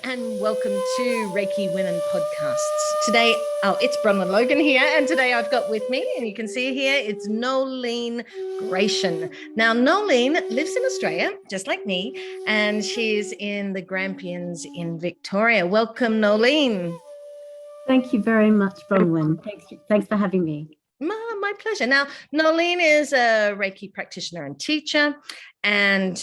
and welcome to Reiki Women Podcasts. Today, it's Bronwyn Logan here, and today I've got with me, and you can see here, it's Nolene Gratian. Now, Nolene lives in Australia, just like me, and she's in the Grampians in Victoria. Welcome, Nolene. Thank you very much, Bronwyn. Thanks for having me. My pleasure. Now, Nolene is a Reiki practitioner and teacher, and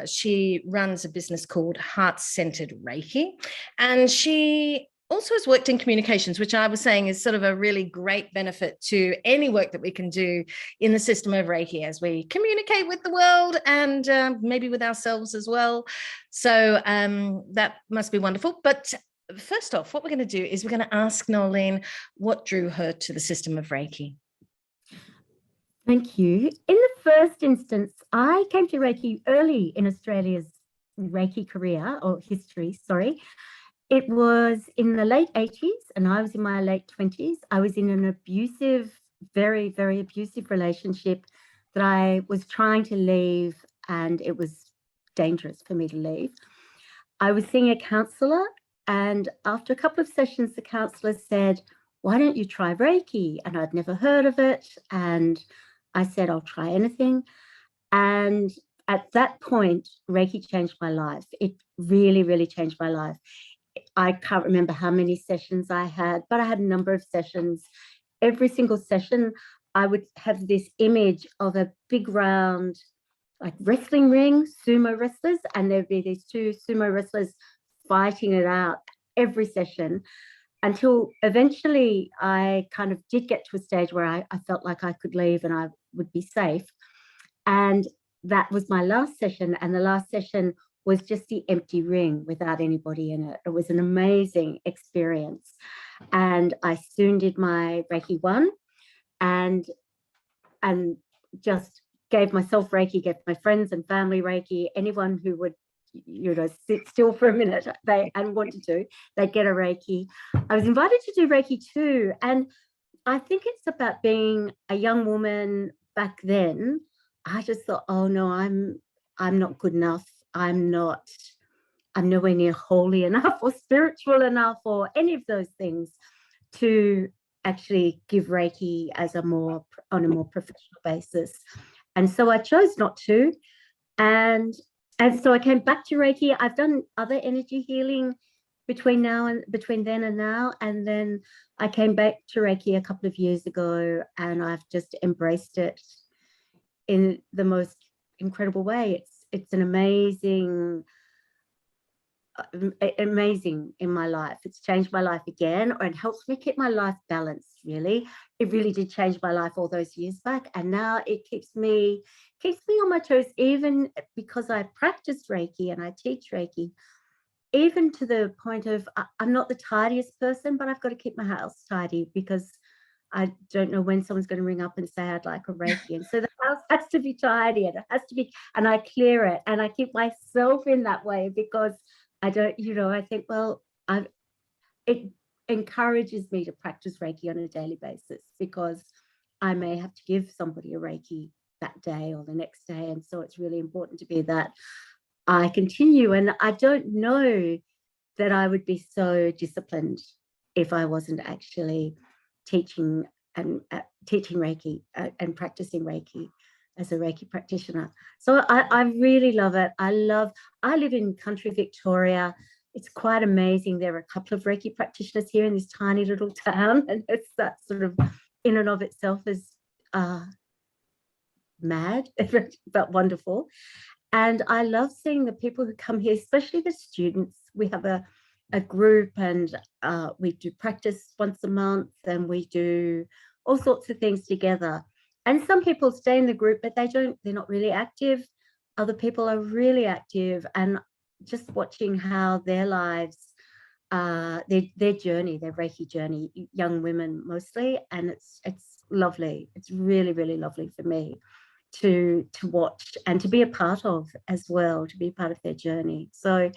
she runs a business called Heart Centered Reiki. And she also has worked in communications, which I was saying is sort of a really great benefit to any work that we can do in the system of Reiki as we communicate with the world and maybe with ourselves as well. So that must be wonderful. But first off, what we're going to do is we're going to ask Nolene what drew her to the system of Reiki. Thank you. In the first instance, I came to Reiki early in Australia's Reiki career or history, sorry. It was in the late 80s and I was in my late 20s. I was in an abusive, very, very abusive relationship that I was trying to leave, and it was dangerous for me to leave. I was seeing a counsellor, and after a couple of sessions, the counsellor said, "Why don't you try Reiki?" And I'd never heard of it. And I said, "I'll try anything." And at that point, Reiki changed my life. It really, really changed my life. I can't remember how many sessions I had, but I had a number of sessions. Every single session, I would have this image of a big round, like wrestling ring, sumo wrestlers, and there'd be these two sumo wrestlers fighting it out every session, until eventually I kind of did get to a stage where I felt like I could leave and I would be safe. And that was my last session. And the last session was just the empty ring without anybody in it. It was an amazing experience. And I soon did my Reiki 1 and just gave myself Reiki, gave my friends and family Reiki, anyone who would sit still for a minute and wanted to, they'd get a Reiki. I was invited to do Reiki 2, and I think it's about being a young woman back then. I just thought, oh no, I'm not good enough. I'm nowhere near holy enough or spiritual enough or any of those things to actually give Reiki on a more professional basis. And so I chose not to. And so I came back to Reiki. I've done other energy healing between then and now. And then I came back to Reiki a couple of years ago, and I've just embraced it in the most incredible way. It's an amazing in my life. It's changed my life again, or it helps me keep my life balanced, really. It really did change my life all those years back, and now it keeps me on my toes, even because I practice Reiki and I teach Reiki, even to the point of I'm not the tidiest person, but I've got to keep my house tidy because I don't know when someone's going to ring up and say I'd like a Reiki. And so the house has to be tidy, and it has to be, and I clear it, and I keep myself in that way because I don't, I think, well, it encourages me to practice Reiki on a daily basis because I may have to give somebody a Reiki that day or the next day. And so it's really important to be that I continue. And I don't know that I would be so disciplined if I wasn't actually teaching Reiki and practicing Reiki as a Reiki practitioner. So I really love it. I live in country Victoria. It's quite amazing. There are a couple of Reiki practitioners here in this tiny little town, and it's that sort of in and of itself is mad but wonderful. And I love seeing the people who come here, especially the students. We have a group, and we do practice once a month, and we do all sorts of things together. And some people stay in the group, but they're not really active. Other people are really active, and just watching how their lives, their journey, their Reiki journey, young women mostly, and it's lovely. It's really, really lovely for me to watch and to be a part of as well, to be a part of their journey. So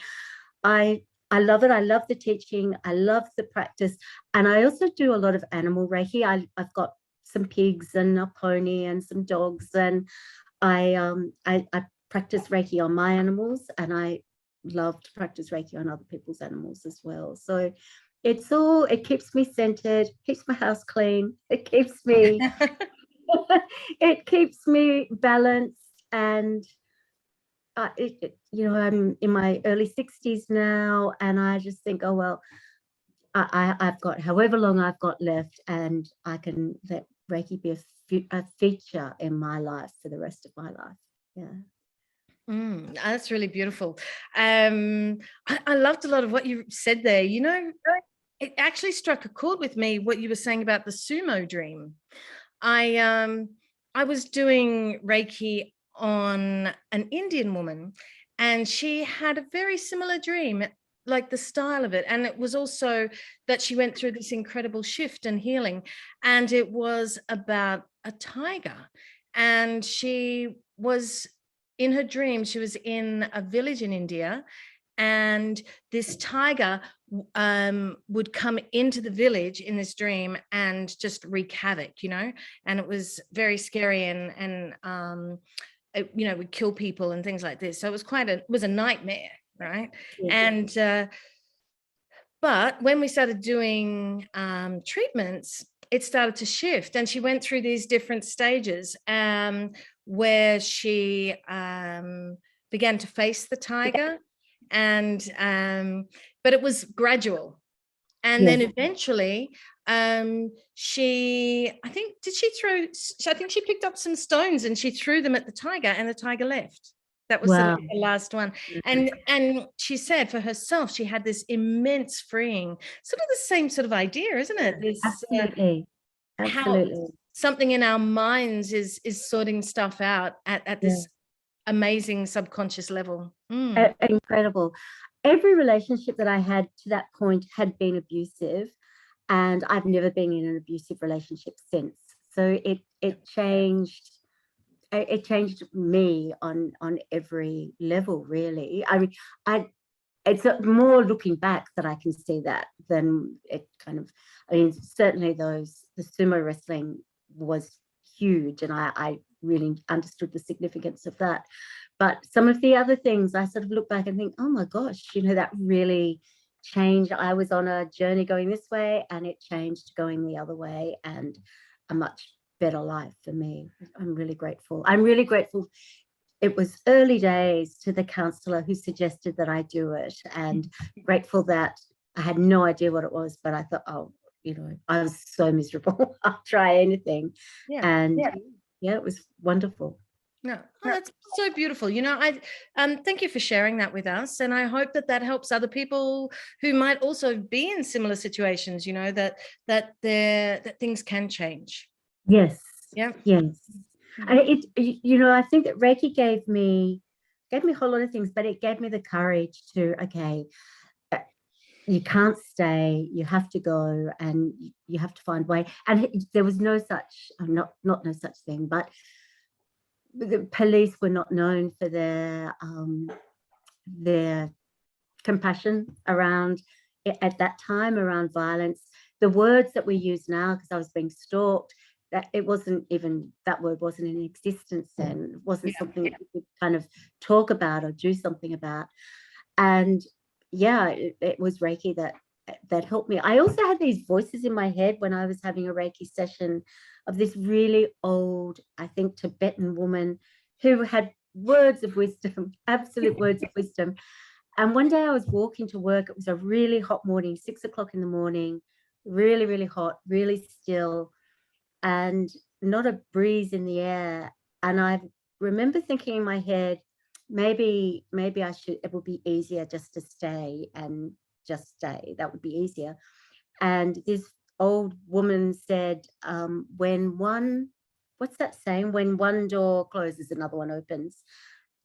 I love it. I love the teaching. I love the practice. And I also do a lot of animal Reiki. I've got some pigs and a pony and some dogs, and I practice Reiki on my animals, and I love to practice Reiki on other people's animals as well. So it keeps me centered, keeps my house clean, it keeps me it keeps me balanced. And I'm in my early 60s now, and I just think, oh well, I've got however long I've got left, and I can let Reiki be a feature in my life for the rest of my life. Yeah. That's really beautiful. I loved a lot of what you said there. You know, it actually struck a chord with me, what you were saying about the sumo dream. I was doing Reiki on an Indian woman, and she had a very similar dream, like the style of it. And it was also that she went through this incredible shift and healing. And it was about a tiger. And she was in her dream, she was in a village in India, and this tiger would come into the village in this dream and just wreak havoc, you know, and it was very scary, and it, you know, would kill people and things like this. So it was a nightmare, right? And but when we started doing treatments, it started to shift, and she went through these different stages where she began to face the tiger, and but it was gradual. And then eventually I think she picked up some stones and she threw them at the tiger, and the tiger left. That was the last one. And she said for herself, she had this immense freeing, sort of the same sort of idea, isn't it? This, absolutely. How something in our minds is sorting stuff out at this amazing subconscious level. Incredible. Every relationship that I had to that point had been abusive, and I've never been in an abusive relationship since. So it changed. It changed me on every level, really. It's more looking back that I can see that than it kind of. I mean, certainly the sumo wrestling was huge, and I really understood the significance of that. But some of the other things, I sort of look back and think, oh my gosh, you know, that really changed. I was on a journey going this way, and it changed going the other way, and a much better life for me. I'm really grateful. It was early days to the counsellor who suggested that I do it, and grateful that I had no idea what it was, but I thought, oh, you know, I was so miserable. I'll try anything. And it was wonderful. No, that's so beautiful. You know, I thank you for sharing that with us, and I hope that helps other people who might also be in similar situations. You know, that things can change. Yes. Yeah. Yes. You know, I think that Reiki gave me a whole lot of things, but it gave me the courage to, okay, you can't stay, you have to go, and you have to find a way. And there was no such, not no such thing, but the police were not known for their compassion around, at that time, around violence. The words that we use now, because I was being stalked, that it wasn't even, that word wasn't in existence then. It wasn't something that we could kind of talk about or do something about. And it was Reiki that helped me. I also had these voices in my head when I was having a Reiki session of this really old, I think, Tibetan woman who had words of wisdom, absolute words of wisdom. And one day I was walking to work. It was a really hot morning, 6 o'clock in the morning, really, really hot, really still, and not a breeze in the air. And I remember thinking in my head, maybe it would be easier just to stay and just stay. That would be easier. And this old woman said, what's that saying? When one door closes, another one opens.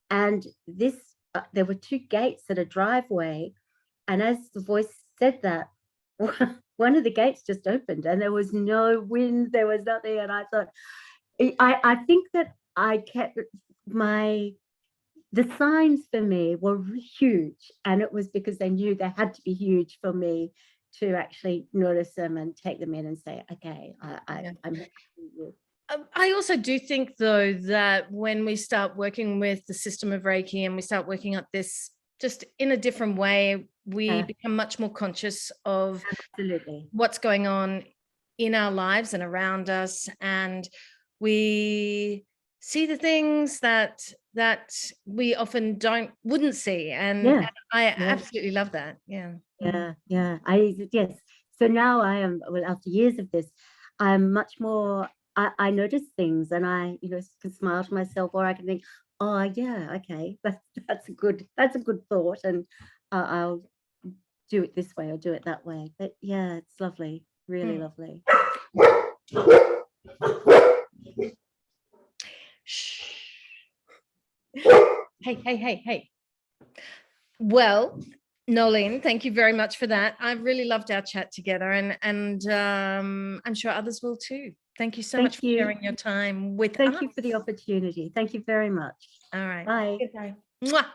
And there were two gates at a driveway. And as the voice said that, one of the gates just opened, and there was no wind, there was nothing. And I thought, I think that I kept the signs for me were huge, and it was because they knew they had to be huge for me to actually notice them and take them in and say, okay, I'm I also do think, though, that when we start working with the system of Reiki and we start working up this just in a different way. We Yeah. become much more conscious of Absolutely. what's going on in our lives and around us, and we see the things that we often wouldn't see, and Yeah. I Yeah. absolutely love that. Yeah. Yeah. Yes. So now I am, well, after years of this, I'm much more, I notice things and I, can smile to myself, or I can think, oh yeah, okay, that's a good thought, and I'll do it this way or do it that way. But yeah, it's lovely, really lovely. Shh. Hey. Well, Nolene, thank you very much for that. I've really loved our chat together, and I'm sure others will too. Thank you so much for sharing your time with us. Thank you for the opportunity. Thank you very much. All right. Bye. Goodbye. Mwah.